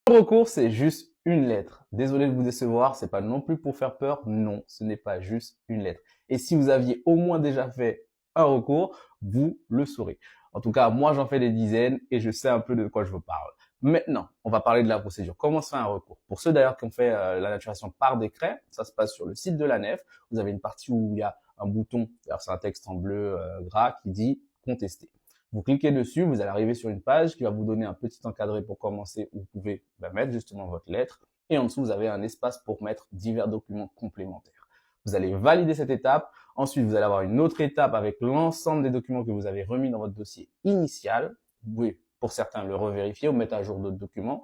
Le recours, c'est juste une lettre. Désolé de vous décevoir, c'est pas non plus pour faire peur. Non, ce n'est pas juste une lettre. Et si vous aviez au moins déjà fait un recours, vous le saurez. En tout cas, moi, j'en fais des dizaines et je sais un peu de quoi je vous parle. Maintenant, on va parler de la procédure. Comment se fait un recours? Pour ceux d'ailleurs qui ont fait la naturation par décret, ça se passe sur le site de la l'ANEF. Vous avez une partie où il y a un bouton, alors c'est un texte en bleu gras qui dit contester. Vous cliquez dessus, vous allez arriver sur une page qui va vous donner un petit encadré pour commencer où vous pouvez mettre justement votre lettre. Et en dessous, vous avez un espace pour mettre divers documents complémentaires. Vous allez valider cette étape. Ensuite, vous allez avoir une autre étape avec l'ensemble des documents que vous avez remis dans votre dossier initial. Vous pouvez, pour certains, le revérifier ou mettre à jour d'autres documents.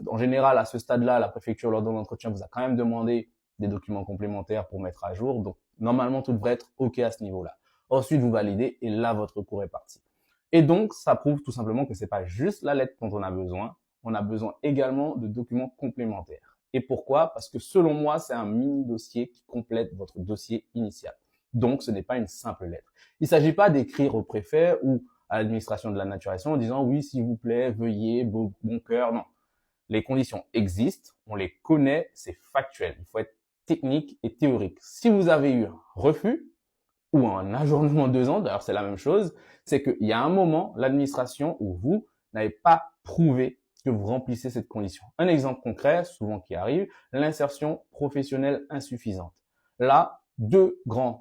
En général, à ce stade-là, la préfecture, lors de l'entretien, vous a quand même demandé des documents complémentaires pour mettre à jour. Donc, normalement, tout devrait être OK à ce niveau-là. Ensuite, vous validez et là, votre recours est parti. Et donc, ça prouve tout simplement que c'est pas juste la lettre dont on a besoin également de documents complémentaires. Et pourquoi? Parce que selon moi, c'est un mini dossier qui complète votre dossier initial. Donc, ce n'est pas une simple lettre. Il ne s'agit pas d'écrire au préfet ou à l'administration de la naturation en disant oui, s'il vous plaît, veuillez, bon cœur. Non. Les conditions existent, on les connaît, c'est factuel. Il faut être technique et théorique. Si vous avez eu un refus, ou un ajournement de 2 ans, d'ailleurs c'est la même chose, c'est qu'il y a un moment, l'administration ou vous n'avez pas prouvé que vous remplissez cette condition. Un exemple concret, souvent qui arrive, l'insertion professionnelle insuffisante. Là, deux grandes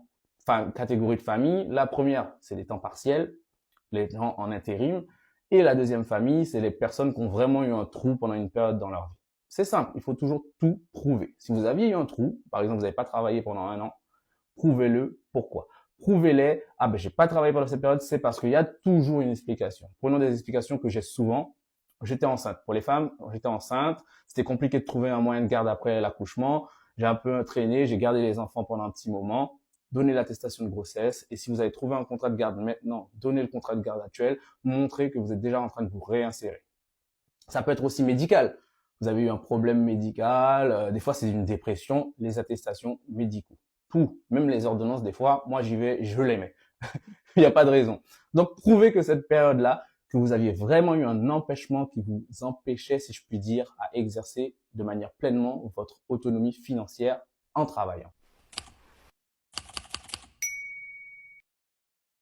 catégories de familles. La première, c'est les temps partiels, les gens en intérim. Et la deuxième famille, c'est les personnes qui ont vraiment eu un trou pendant une période dans leur vie. C'est simple, il faut toujours tout prouver. Si vous aviez eu un trou, par exemple, vous n'avez pas travaillé pendant 1 an, prouvez-le. Pourquoi? Prouvez-les. Ah ben, j'ai pas travaillé pendant cette période, c'est parce qu'il y a toujours une explication. Prenons des explications que j'ai souvent. J'étais enceinte. Pour les femmes, j'étais enceinte. C'était compliqué de trouver un moyen de garde après l'accouchement. J'ai un peu traîné. J'ai gardé les enfants pendant un petit moment. Donnez l'attestation de grossesse. Et si vous avez trouvé un contrat de garde maintenant, donnez le contrat de garde actuel. Montrez que vous êtes déjà en train de vous réinsérer. Ça peut être aussi médical. Vous avez eu un problème médical. Des fois, c'est une dépression. Les attestations médicaux. Tout, même les ordonnances, des fois, moi j'y vais, je les mets. Il n'y a pas de raison. Donc, prouvez que cette période-là, que vous aviez vraiment eu un empêchement qui vous empêchait, si je puis dire, à exercer de manière pleinement votre autonomie financière en travaillant.